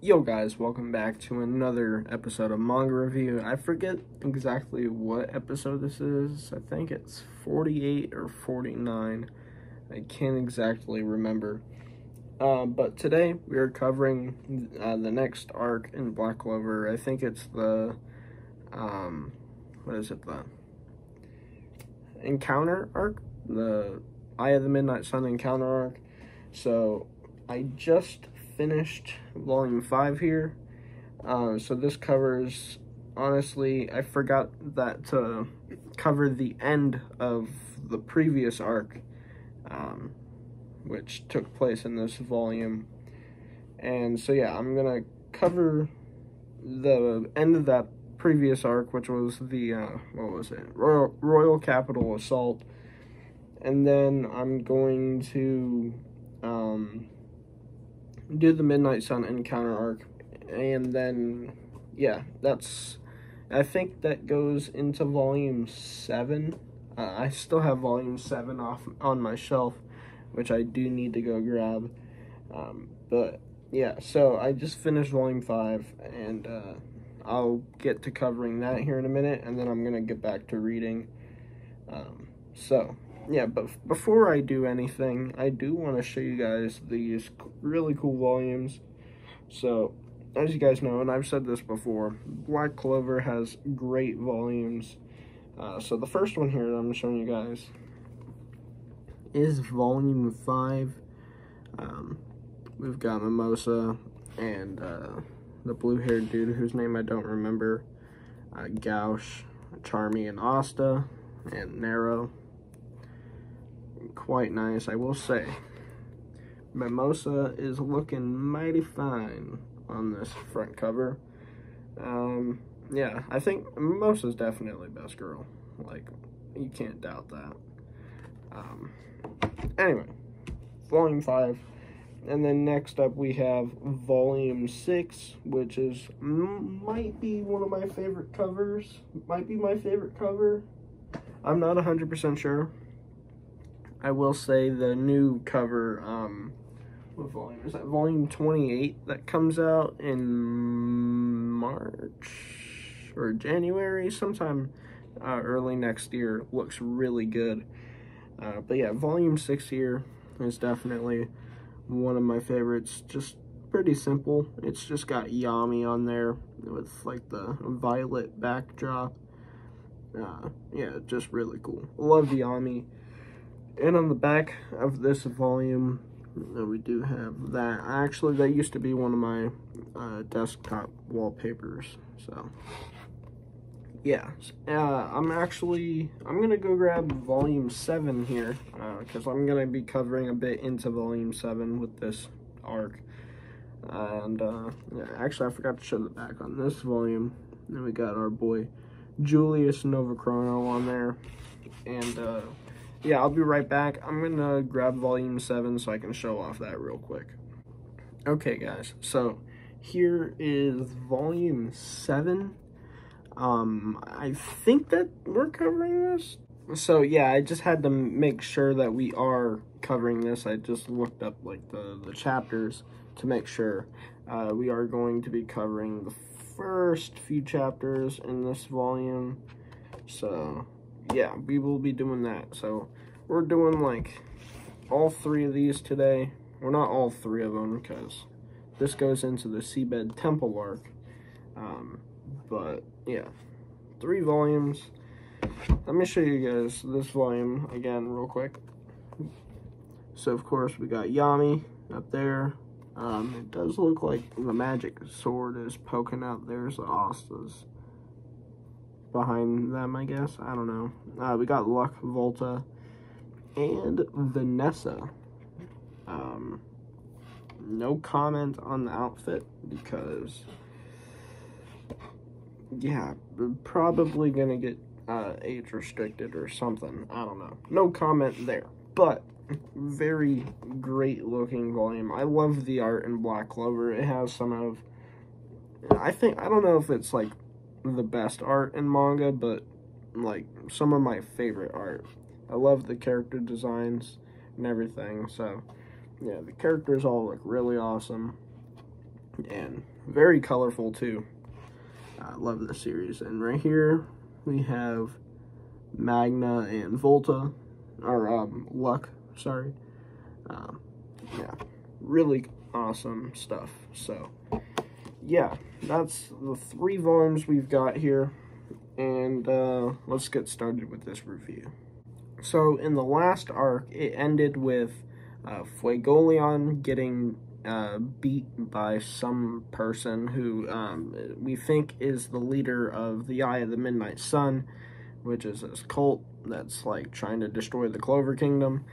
Yo guys, welcome back to another episode of Manga Review. I forget exactly what episode this is. I think it's 48 or 49. I can't exactly remember. But today we are covering the next arc in Black Clover. I think it's the, the Encounter arc? The Eye of the Midnight Sun Encounter arc. So, I just finished volume 5 here. So this covers, honestly, I forgot that to cover the end of the previous arc, which took place in this volume. And so yeah, I'm gonna cover the end of that previous arc, which was the, Royal Capital Assault. And then I'm going to, do the Midnight Sun Encounter arc, and then, yeah, I think that goes into volume 7. I still have volume 7 on my shelf, which I do need to go grab, but, yeah, so I just finished volume 5, and, I'll get to covering that here in a minute, and then I'm gonna get back to reading, yeah, but before I do anything, I do want to show you guys these really cool volumes. So, as you guys know, and I've said this before, Black Clover has great volumes. So the first one here that I'm showing you guys is volume 5. We've got Mimosa and the blue-haired dude whose name I don't remember, Gauche, Charmy, and Asta, and Nero. Quite nice, I will say. Mimosa is looking mighty fine on this front cover. Yeah, I think Mimosa's definitely best girl. Like, you can't doubt that. Anyway, volume 5. And then next up we have volume 6, which is, might be one of my favorite covers. Might be my favorite cover. I'm not 100% sure. I will say the new cover, what volume is that? Volume 28 that comes out in March or January, sometime early next year, looks really good. But yeah, volume 6 here is definitely one of my favorites. Just pretty simple. It's just got Yami on there with like the violet backdrop. Yeah, just really cool. Love Yami. And on the back of this volume, we do have that. Actually, that used to be one of my desktop wallpapers. So, yeah. I'm gonna go grab volume 7 here, because I'm gonna be covering a bit into volume 7 with this arc. And, yeah, actually, I forgot to show the back on this volume. Then we got our boy Julius Novachrono on there. And, yeah, I'll be right back. I'm gonna grab volume 7 so I can show off that real quick. Okay, guys, so here is volume 7. I think that we're covering this. So, yeah, I just had to make sure that we are covering this. I just looked up, like, the chapters to make sure. We are going to be covering the first few chapters in this volume. So, yeah, we will be doing that. So we're doing like all 3 of these today. Well, not all 3 of them, because this goes into the Seabed Temple arc. But yeah, 3 volumes. Let me show you guys this volume again real quick. So of course we got Yami up there. It does look like the magic sword is poking out. There's the Astas behind them, I guess. I don't know. We got Luck, Volta, and Vanessa. No comment on the outfit because, yeah, probably gonna get age restricted or something. I don't know. No comment there. But very great looking volume. I love the art in Black Clover. It has some of, I don't know if it's like the best art in manga, but like some of my favorite art. I love the character designs and everything. So yeah, the characters all look really awesome. and very colorful too. I love this series. And right here we have Magna and Volta, or Luck, sorry. Yeah, really awesome stuff. So yeah, that's the 3 volumes we've got here, and let's get started with this review. So in the last arc, it ended with Fuegoleon getting beat by some person who we think is the leader of the Eye of the Midnight Sun, which is this cult that's like trying to destroy the Clover Kingdom.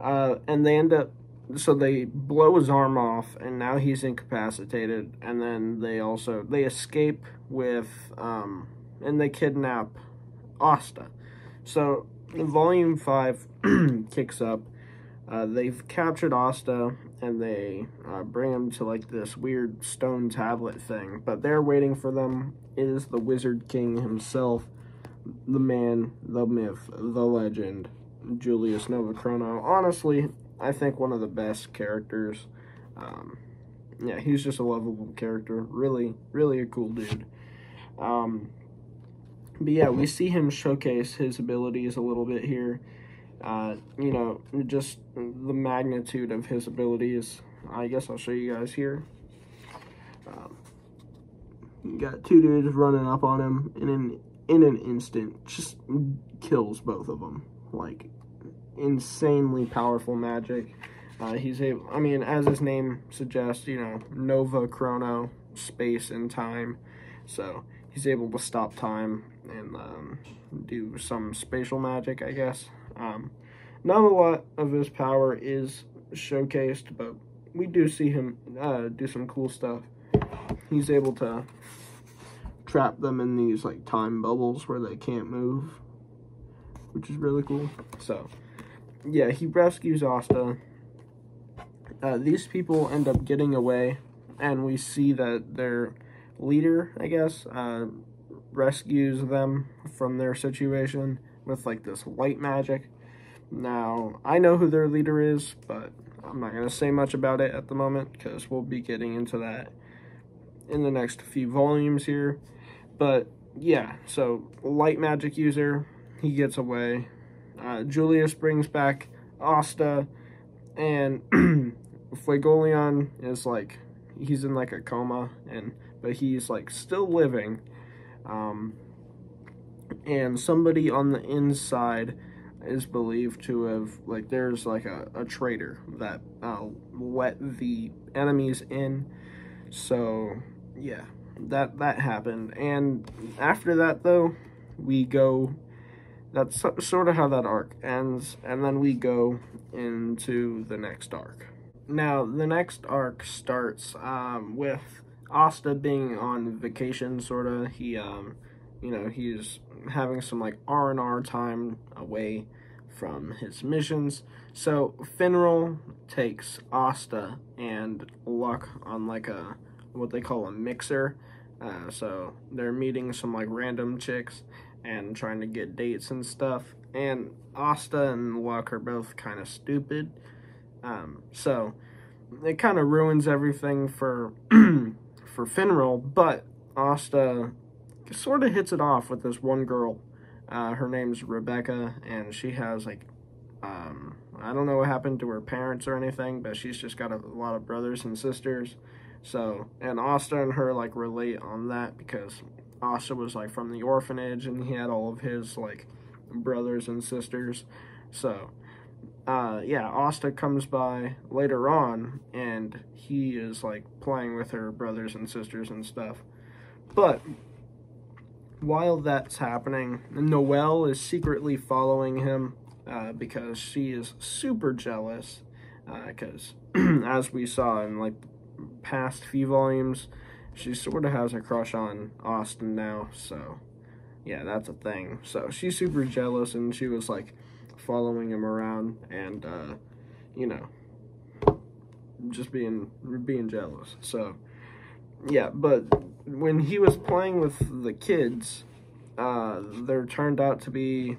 And they end up, so they blow his arm off, and now he's incapacitated. And then they escape with, and they kidnap Asta. So Volume 5 kicks up. They've captured Asta, and they bring him to like this weird stone tablet thing. But there waiting for them is the Wizard King himself, the man, the myth, the legend, Julius Novachrono. Honestly, I think one of the best characters. Yeah, he's just a lovable character. Really, really a cool dude. But yeah, we see him showcase his abilities a little bit here. You know, just the magnitude of his abilities. I guess I'll show you guys here. You got 2 dudes running up on him, and in an instant, just kills both of them. Like, insanely powerful magic. He's able, I mean, as his name suggests, you know, Nova Chrono, space and time. So he's able to stop time and do some spatial magic, I guess. Not a lot of his power is showcased, but we do see him do some cool stuff. He's able to trap them in these like time bubbles where they can't move, which is really cool. So yeah, he rescues Asta. These people end up getting away, and we see that their leader, I guess, rescues them from their situation with like this light magic. Now, I know who their leader is, but I'm not going to say much about it at the moment, because we'll be getting into that in the next few volumes here. But yeah, so light magic user, he gets away. Julius brings back Asta, and Fuegoleon is like, he's in like a coma, but he's like still living. And somebody on the inside is believed to have, like, there's like a traitor that let the enemies in. So yeah, that happened. And after that, though, we go, that's sort of how that arc ends, and then we go into the next arc. Now, the next arc starts with Asta being on vacation, sort of. He, you know, he's having some, like, R&R time away from his missions. So, Finral takes Asta and Luck on, like, what they call a mixer. So, they're meeting some, like, random chicks and trying to get dates and stuff. And Asta and Luck are both kind of stupid. So, it kind of ruins everything for for Finral, but Asta sort of hits it off with this one girl. Her name's Rebecca, and she has, like, I don't know what happened to her parents or anything, but she's just got a lot of brothers and sisters. So, and Asta and her, like, relate on that, because Asta was, like, from the orphanage, and he had all of his, like, brothers and sisters. So, yeah, Asta comes by later on, and he is, like, playing with her brothers and sisters and stuff. But while that's happening, Noelle is secretly following him because she is super jealous, because as we saw in, like, past few volumes, she sort of has a crush on Austin now. So yeah, that's a thing. So she's super jealous, and she was, like, following him around, and you know, just being jealous. So yeah, but when he was playing with the kids, there turned out to be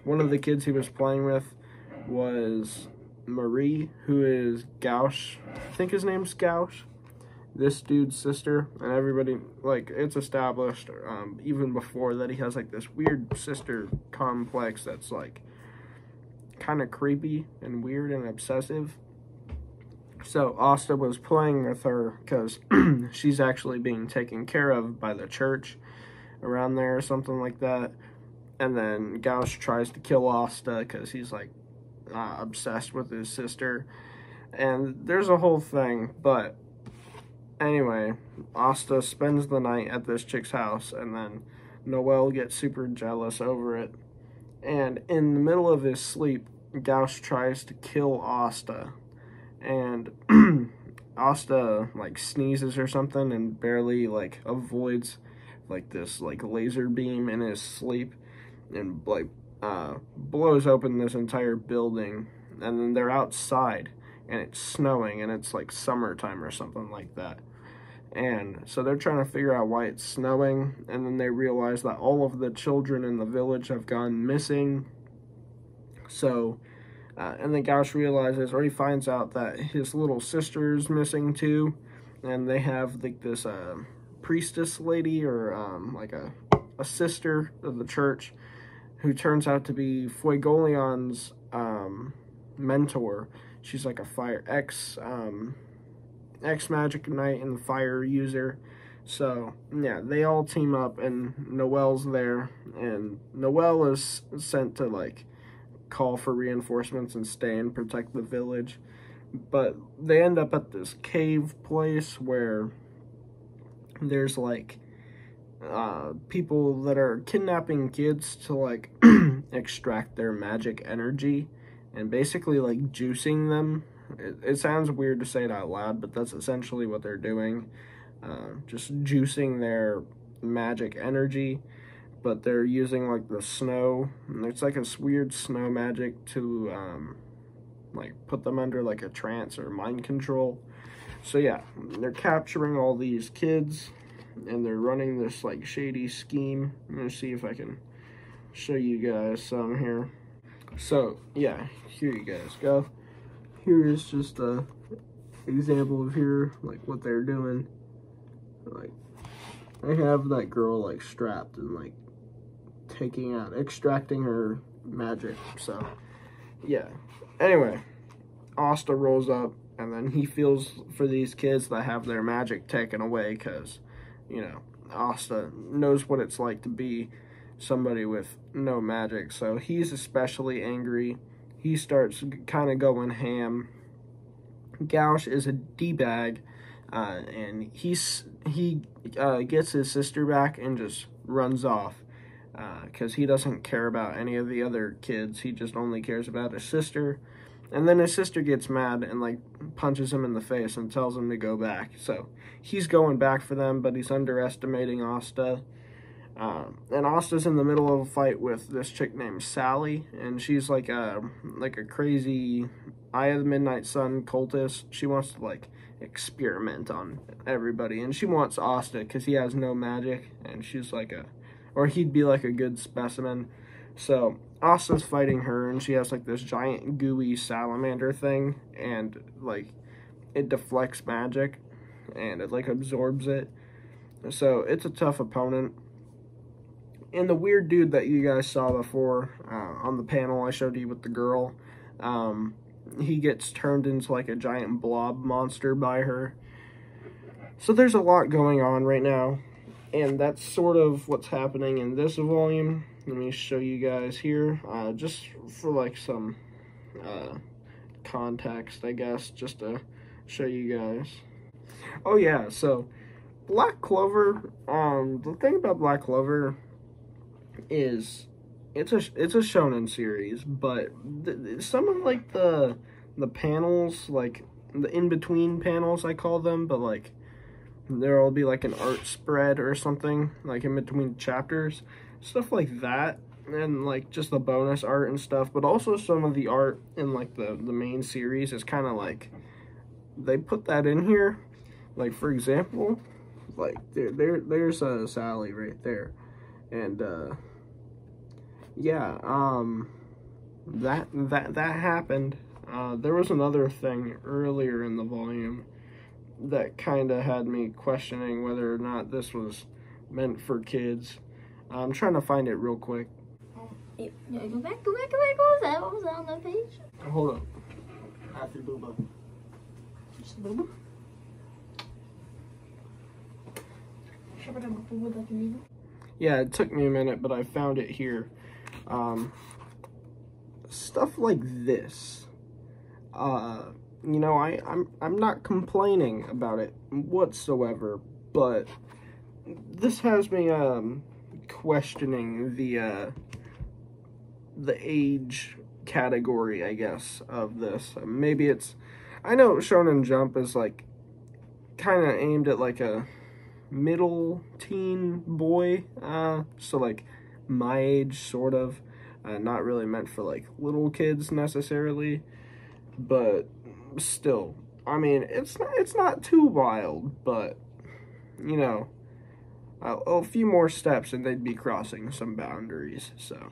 one of the kids he was playing with was Marie, who is Gauche. I think his name's Gauche, this dude's sister, and everybody, like, it's established even before that he has like this weird sister complex that's like kind of creepy and weird and obsessive. So Asta was playing with her because she's actually being taken care of by the church around there or something like that. And then Gauche tries to kill Asta because he's like obsessed with his sister. And there's a whole thing, but anyway, Asta spends the night at this chick's house, and then Noel gets super jealous over it. And in the middle of his sleep, Gauche tries to kill Asta. And Asta like sneezes or something and barely like avoids like this like laser beam in his sleep, and like blows open this entire building. And then they're outside and it's snowing and it's like summertime or something like that. And so they're trying to figure out why it's snowing, and then they realize that all of the children in the village have gone missing. So and then Gauche realizes, or he finds out, that his little sister's missing too, and they have like this priestess lady, or like a sister of the church, who turns out to be Fuegolion's mentor. She's like a fire ex magic knight and fire user. So yeah, they all team up, and Noel's there, and Noel is sent to like call for reinforcements and stay and protect the village. But they end up at this cave place where there's like people that are kidnapping kids to like extract their magic energy and basically like juicing them. It sounds weird to say it out loud, but that's essentially what they're doing. Just juicing their magic energy. But they're using like the snow, and it's like a weird snow magic to like put them under like a trance or mind control. So yeah, they're capturing all these kids, and they're running this like shady scheme. I'm gonna see if I can show you guys some here. So yeah, here you guys go. Here is just a example of here, like what they're doing. Like I have that girl like strapped and like extracting her magic. So yeah, anyway, Asta rolls up, and then he feels for these kids that have their magic taken away, because you know, Asta knows what it's like to be somebody with no magic. So he's especially angry. He starts kind of going ham. Gauche is a D-bag, and he gets his sister back and just runs off. Because he doesn't care about any of the other kids. He just only cares about his sister. And then his sister gets mad and like punches him in the face and tells him to go back. So he's going back for them, but he's underestimating Asta. And Asta's in the middle of a fight with this chick named Sally, and she's like a crazy Eye of the Midnight Sun cultist. She wants to like experiment on everybody, and she wants Asta because he has no magic, and she's like or he'd be like a good specimen. So Asta's fighting her, and she has like this giant gooey salamander thing, and like it deflects magic and it like absorbs it. So it's a tough opponent. And the weird dude that you guys saw before on the panel I showed you with the girl, he gets turned into like a giant blob monster by her. So there's a lot going on right now, and that's sort of what's happening in this volume. Let me show you guys here, just for like some context, I guess, just to show you guys. Oh yeah, so Black Clover, the thing about Black Clover is it's a shonen series, but some of like the panels, like the in-between panels I call them, but like there'll be like an art spread or something like in between chapters, stuff like that, and like just the bonus art and stuff. But also some of the art in like the main series is kind of like they put that in here. Like for example, like there's Sally right there, and yeah, that happened. There was another thing earlier in the volume. that kind of had me questioning whether or not this was meant for kids. I'm trying to find it real quick. Yeah, go back. What was that on that page? Hold up. After Booba. Just Booba? Yeah, it took me a minute, but I found it here. Stuff like this. You know, I'm not complaining about it whatsoever, but this has me questioning the age category, I guess, of this. Maybe it's, I know Shonen Jump is like kind of aimed at like a middle teen boy, so like my age, sort of. Not really meant for like little kids necessarily, but still, I mean, it's not too wild, but you know, a few more steps and they'd be crossing some boundaries. So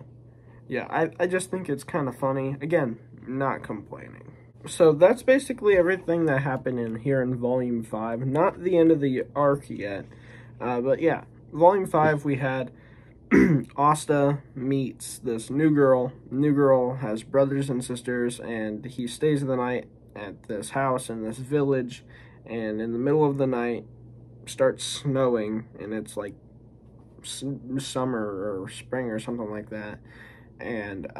yeah, I just think it's kind of funny. Again, not complaining. So that's basically everything that happened in here in Volume 5. Not the end of the arc yet, but yeah, Volume 5 we had Asta meets this new girl. New girl has brothers and sisters, and he stays the night at this house in this village, and in the middle of the night starts snowing, and it's like summer or spring or something like that, and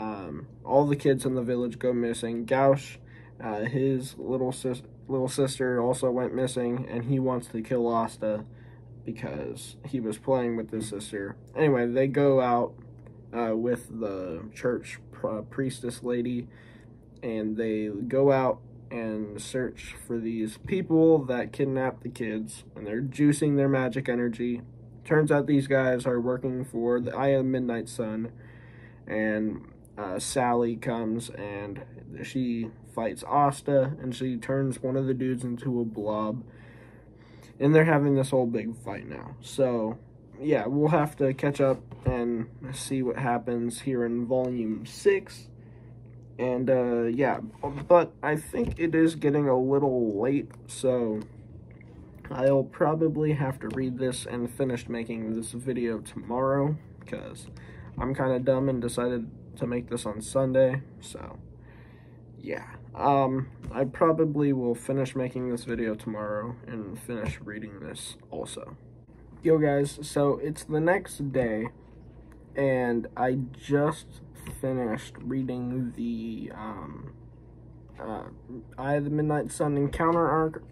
all the kids in the village go missing. Gauche, his little sister also went missing, and he wants to kill Asta because he was playing with his sister. Anyway, they go out with the church priestess lady, and they go out and search for these people that kidnapped the kids, and they're juicing their magic energy. Turns out these guys are working for the Eye of the Midnight Sun, and Sally comes and she fights Asta, and she turns one of the dudes into a blob. And they're having this whole big fight now. So, yeah, we'll have to catch up and see what happens here in Volume 6. And, yeah, but I think it is getting a little late, so I'll probably have to read this and finish making this video tomorrow, because I'm kind of dumb and decided to make this on Sunday, so, yeah. I probably will finish making this video tomorrow and finish reading this also. Yo guys, so it's the next day, and I just finished reading the Eye of the Midnight Sun encounter arc.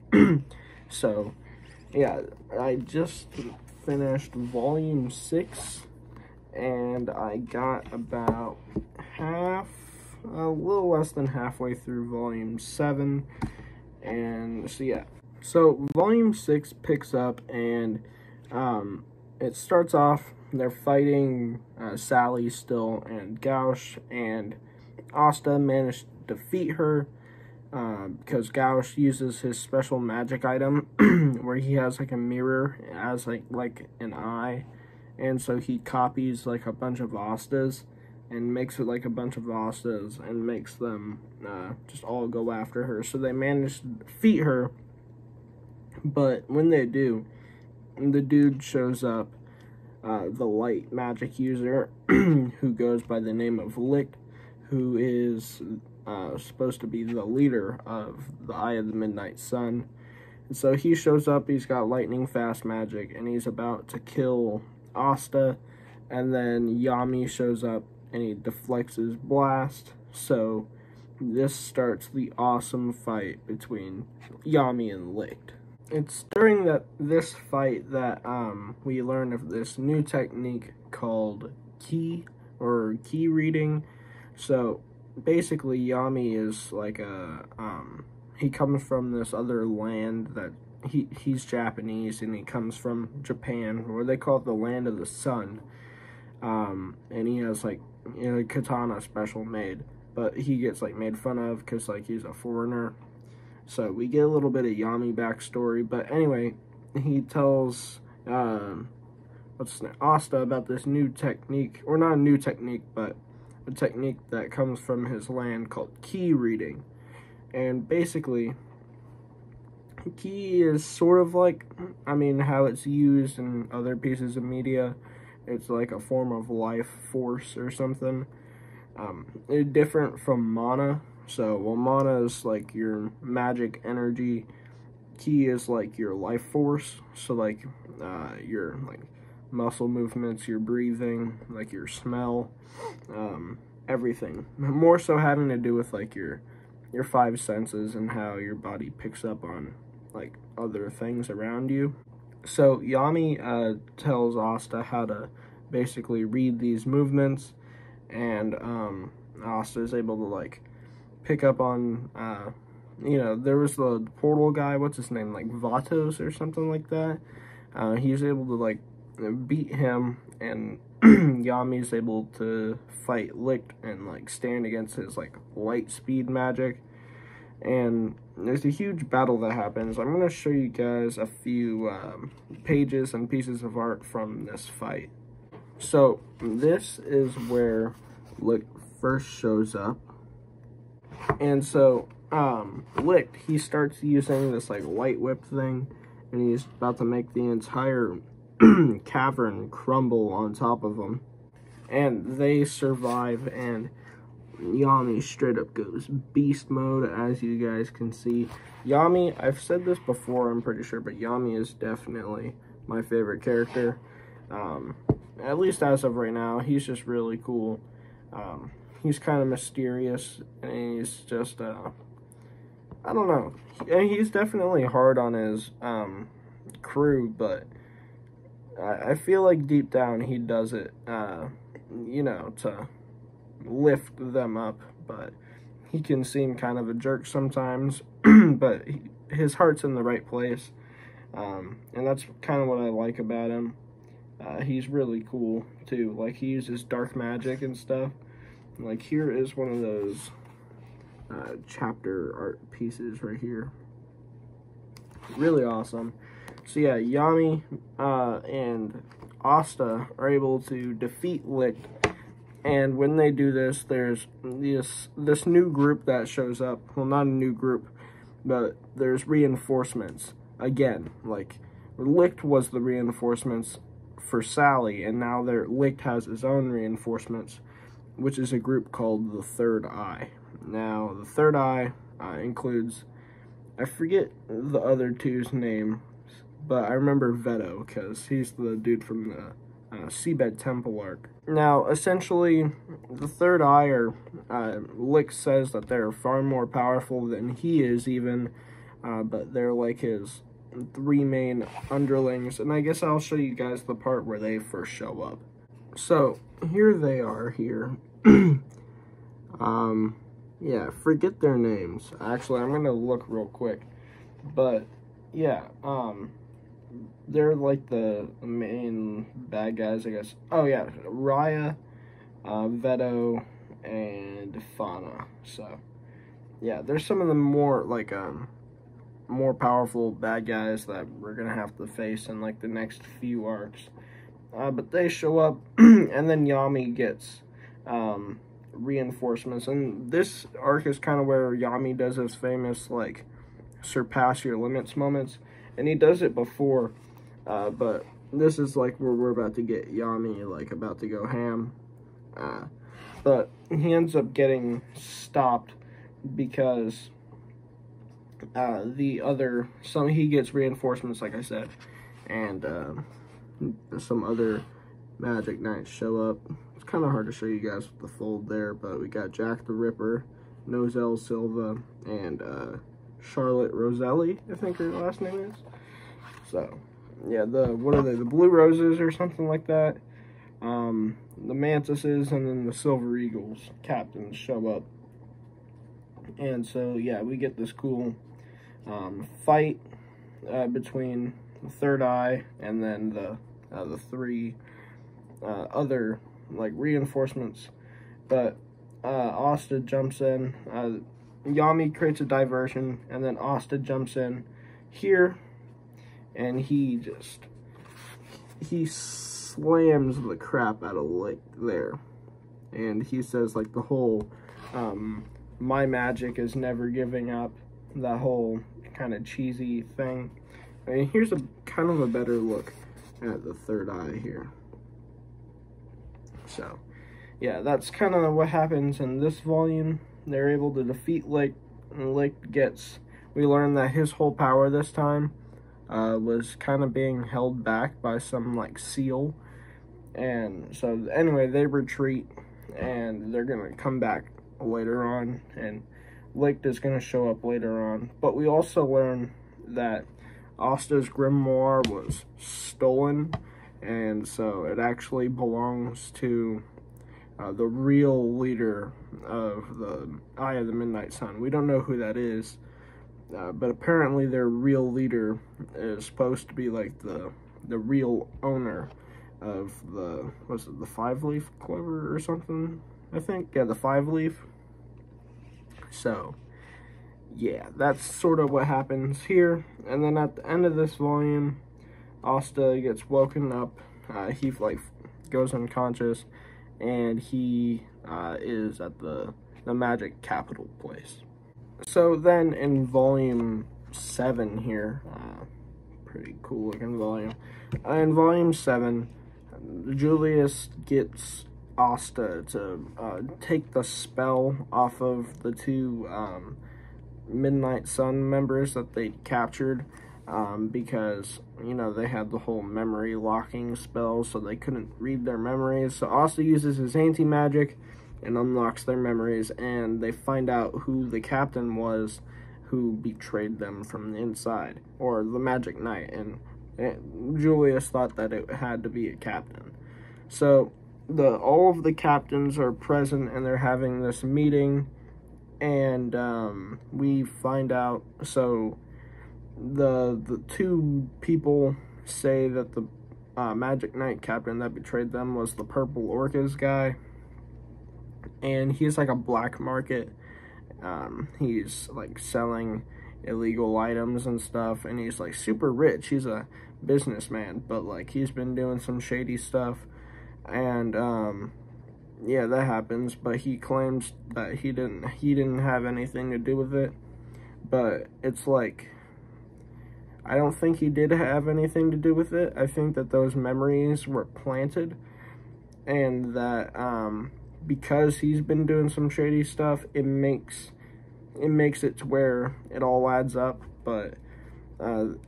So, yeah, I just finished Volume 6, and I got about a little less than halfway through Volume 7, and so yeah. So Volume 6 picks up, and it starts off, they're fighting Sally still, and Gauche and Asta managed to defeat her, because Gauche uses his special magic item, where he has like a mirror as like an eye, and so he copies like a bunch of Astas, and makes it like a bunch of Astas, and makes them just all go after her. So they manage to defeat her, but when they do, the dude shows up, the light magic user, who goes by the name of Licht, who is supposed to be the leader of the Eye of the Midnight Sun. And so he shows up, he's got lightning fast magic, and he's about to kill Asta, and then Yami shows up, and he deflects his blast. So this starts the awesome fight between Yami and Licht. It's during this fight that we learn of this new technique called key reading. So basically Yami is like he comes from this other land that he's Japanese, and he comes from Japan, where they call it the land of the sun. And he has like a katana special made, but he gets like made fun of because like he's a foreigner. So we get a little bit of Yami backstory, but anyway, he tells Asta about this new technique, or not a new technique, but a technique that comes from his land called key reading. And basically, ki is sort of like, I mean, how it's used in other pieces of media. It's like a form of life force or something. It's different from mana. So, well, mana is like your magic energy. Ki is like your life force. So, like, your, like, muscle movements, your breathing, like your smell, everything. More so having to do with, like, your five senses and how your body picks up on, like, other things around you. So, Yami, tells Asta how to basically read these movements, and, Asta is able to, like, pick up on, you know, there was the portal guy, what's his name, like, Vatos or something like that. He's able to, like, beat him, and Yami's able to fight Licht and, like, stand against his, like, light speed magic. And there's a huge battle that happens. I'm going to show you guys a few pages and pieces of art from this fight. So, this is where Licht first shows up. And so, Licht, he starts using this, like, light whip thing, and he's about to make the entire cavern crumble on top of them. And they survive, and Yami straight up goes beast mode, as you guys can see. Yami, I've said this before, I'm pretty sure, but Yami is definitely my favorite character. At least as of right now, he's just really cool. He's kind of mysterious, and he's just, I don't know. He's definitely hard on his crew, but I feel like deep down he does it, you know, to lift them up, but he can seem kind of a jerk sometimes, but his heart's in the right place, and that's kind of what I like about him. He's really cool, too. Like, he uses dark magic and stuff. Like, here is one of those chapter art pieces right here. Really awesome. So yeah, Yami and Asta are able to defeat Licht, and when they do this, there's this new group that shows up. Well, not a new group, but there's reinforcements. Again, like, Licht was the reinforcements for Sally, and now Licht has his own reinforcements, which is a group called the Third Eye. Now, the Third Eye includes, I forget the other two's name, but I remember Veto, because he's the dude from the Seabed Temple arc. Now, essentially, the Third Eye, or Licht says that they're far more powerful than he is even, but they're like his three main underlings, and I guess I'll show you guys the part where they first show up. So, here they are here. Yeah, forget their names. Actually, I'm gonna look real quick. But, yeah, they're like the main bad guys, I guess. Oh, yeah, Raya, Veto, and Fauna. So, yeah, there's some of the more, like, more powerful bad guys that we're gonna have to face in, like, the next few arcs. But they show up, and then Yami gets reinforcements. And this arc is kind of where Yami does his famous, like, surpass your limits moments. And he does it before, but this is, like, where we're about to get Yami, like, about to go ham. But he ends up getting stopped because he gets reinforcements, like I said, and some other Magic Knights show up. It's kind of hard to show you guys with the fold there, but we got Jack the Ripper, Nozel Silva, and Charlotte Roselli, I think her last name is. So, yeah, what are they, the Blue Roses or something like that? The Mantises, and then the Silver Eagles captains show up. And so, yeah, we get this cool fight between the Third Eye and then the three other, like, reinforcements. But Asta jumps in. Yami creates a diversion, and then Asta jumps in here, and he slams the crap out of Licht there. And he says, like, the whole my magic is never giving up, that whole kind of cheesy thing. And here's a kind of a better look at the third eye here. So, yeah, that's kind of what happens in this volume. They're able to defeat Lick, and Lick gets... We learn that his whole power this time was kind of being held back by some, like, seal. And so, anyway, they retreat, and they're going to come back later on, and Lick is going to show up later on. But we also learn that Asta's grimoire was stolen, and so it actually belongs to the real leader of the Eye of the Midnight Sun. We don't know who that is, but apparently their real leader is supposed to be like the real owner of the, was it the 5-leaf clover or something? I think, yeah, the 5-leaf. So, yeah, that's sort of what happens here. And then at the end of this volume, Asta gets woken up. He like goes unconscious, and he is at the magic capital place. So then in volume 7 here, pretty cool looking volume. In volume 7, Julius gets Asta to take the spell off of the 2 Midnight Sun members that they captured, because, you know, they had the whole memory locking spell, so they couldn't read their memories. So Asta uses his anti-magic and unlocks their memories, and they find out who the captain was who betrayed them from the inside, or the Magic Knight, and Julius thought that it had to be a captain. So all of the captains are present, and they're having this meeting, and we find out, so the 2 people say that the Magic Knight captain that betrayed them was the Purple Orcas guy, and he's like a black market. He's like selling illegal items and stuff, and he's like super rich. He's a businessman, but like he's been doing some shady stuff, and yeah, that happens, but he claims that he didn't have anything to do with it. But it's like, I don't think he did have anything to do with it. I think that those memories were planted, and that because he's been doing some shady stuff, it makes it to where it all adds up. But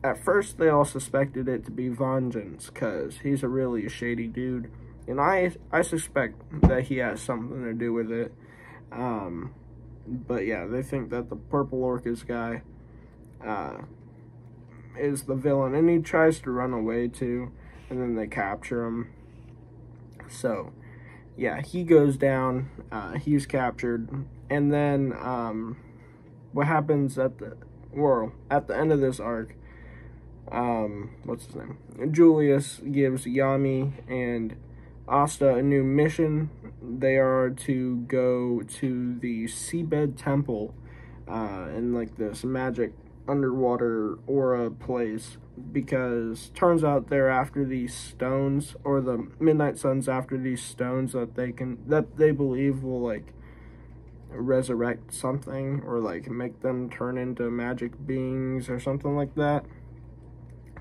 at first they all suspected it to be vengeance, because he's a really shady dude. And I suspect that he has something to do with it. But yeah, they think that the Purple Orcas guy is the villain. And he tries to run away too. And then they capture him. So, yeah, he goes down. He's captured. And then what happens at the end of this arc, what's his name? Julius gives Yami and Asta a new mission. They are to go to the Seabed Temple in like this magic underwater aura place, because turns out they're after these stones, or the Midnight Sun's after these stones that they believe will like resurrect something, or like make them turn into magic beings or something like that.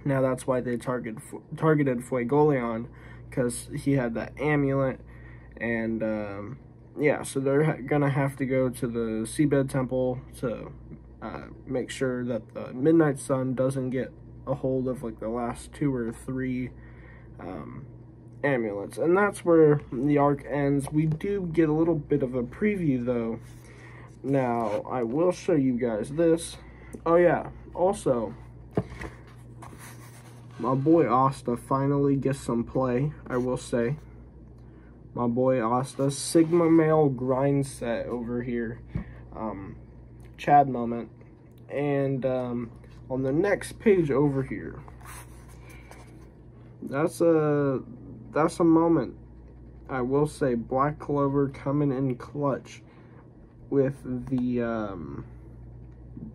Now that's why they targeted Fuegoleon, because he had that amulet. And yeah, so they're gonna have to go to the Seabed Temple to make sure that the Midnight Sun doesn't get a hold of like the last 2 or 3 amulets. And that's where the arc ends. We do get a little bit of a preview though. Now I will show you guys this. Oh yeah, also my boy Asta finally gets some play, I will say. My boy Asta, Sigma Male grind set over here. Chad moment. And on the next page over here, that's a moment. I will say, Black Clover coming in clutch with the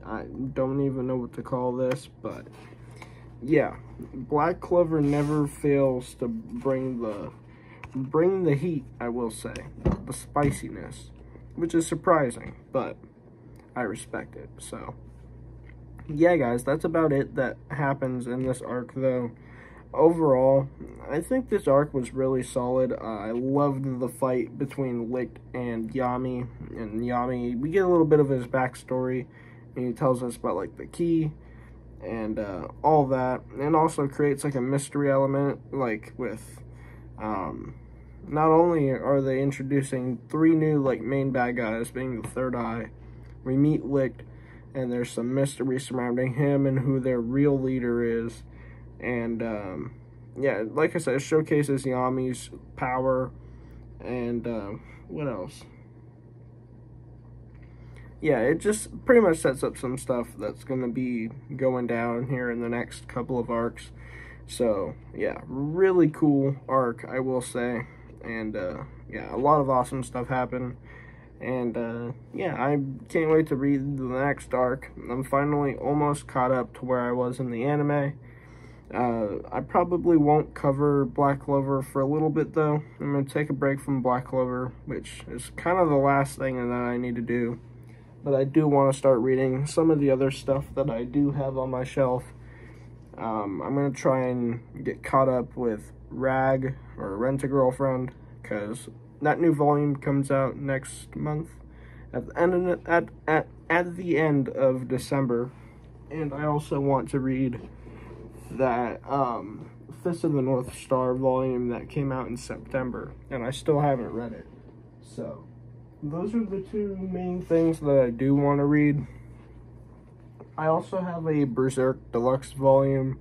I don't even know what to call this, but yeah, Black Clover never fails to bring the heat, I will say, the spiciness, which is surprising, but I respect it. So yeah, guys, that's about it that happens in this arc, though. Overall, I think this arc was really solid. I loved the fight between Lick and Yami. And Yami, we get a little bit of his backstory, and he tells us about, like, the key and all that. And also creates, like, a mystery element, like, with, not only are they introducing 3 new, like, main bad guys, being the Third Eye, we meet Lick, and there's some mystery surrounding him and who their real leader is. And, yeah, like I said, it showcases Yami's power, and, what else? Yeah, it just pretty much sets up some stuff that's going to be going down here in the next couple of arcs. So, yeah, really cool arc, I will say. And, yeah, a lot of awesome stuff happened. And, yeah, I can't wait to read the next arc. I'm finally almost caught up to where I was in the anime. I probably won't cover Black Clover for a little bit, though. I'm going to take a break from Black Clover, which is kind of the last thing that I need to do. But I do want to start reading some of the other stuff that I do have on my shelf. I'm going to try and get caught up with Rag, or Rent a Girlfriend, because that new volume comes out next month at the end of December. And I also want to read that Fist of the North Star volume that came out in September, and I still haven't read it. So those are the 2 main things that I do want to read. I also have a Berserk Deluxe volume.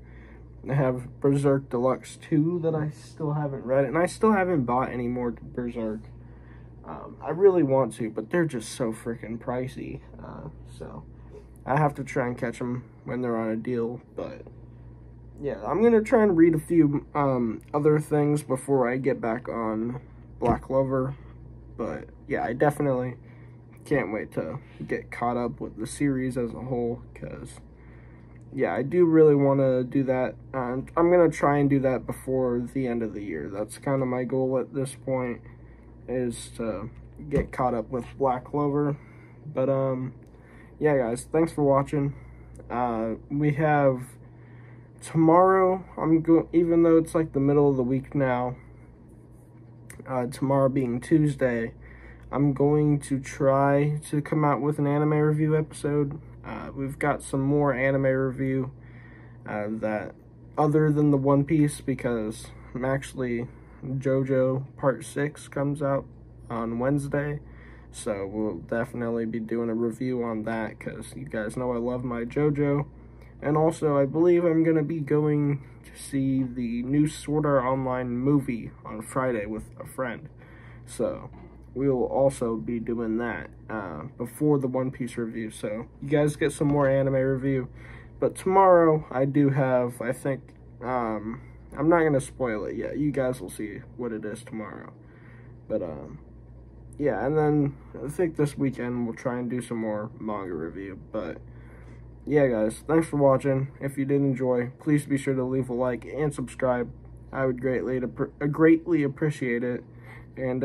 I have Berserk Deluxe 2 that I still haven't read, and I still haven't bought any more Berserk. I really want to, but they're just so freaking pricey. So I have to try and catch them when they're on a deal. But yeah, I'm going to try and read a few other things before I get back on Black Clover. But yeah, I definitely can't wait to get caught up with the series as a whole, because yeah, I do really want to do that. And I'm going to try and do that before the end of the year. That's kind of my goal at this point, is to get caught up with Black Clover. But yeah, guys, thanks for watching. We have tomorrow, even though it's like the middle of the week now, tomorrow being Tuesday, I'm going to try to come out with an anime review episode. We've got some more anime review that other than the One Piece, because I'm actually JoJo Part 6 comes out on Wednesday, so we'll definitely be doing a review on that, because you guys know I love my JoJo. And also, I believe I'm going to be going to see the new Sword Art Online movie on Friday with a friend. So we'll also be doing that before the One Piece review. So you guys get some more anime review. But tomorrow, I do have, I think, I'm not going to spoil it yet. You guys will see what it is tomorrow. But, yeah, and then I think this weekend we'll try and do some more manga review. But yeah, guys, thanks for watching. If you did enjoy, please be sure to leave a like and subscribe. I would greatly appreciate it. And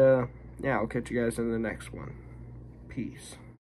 yeah, I'll catch you guys in the next one. Peace.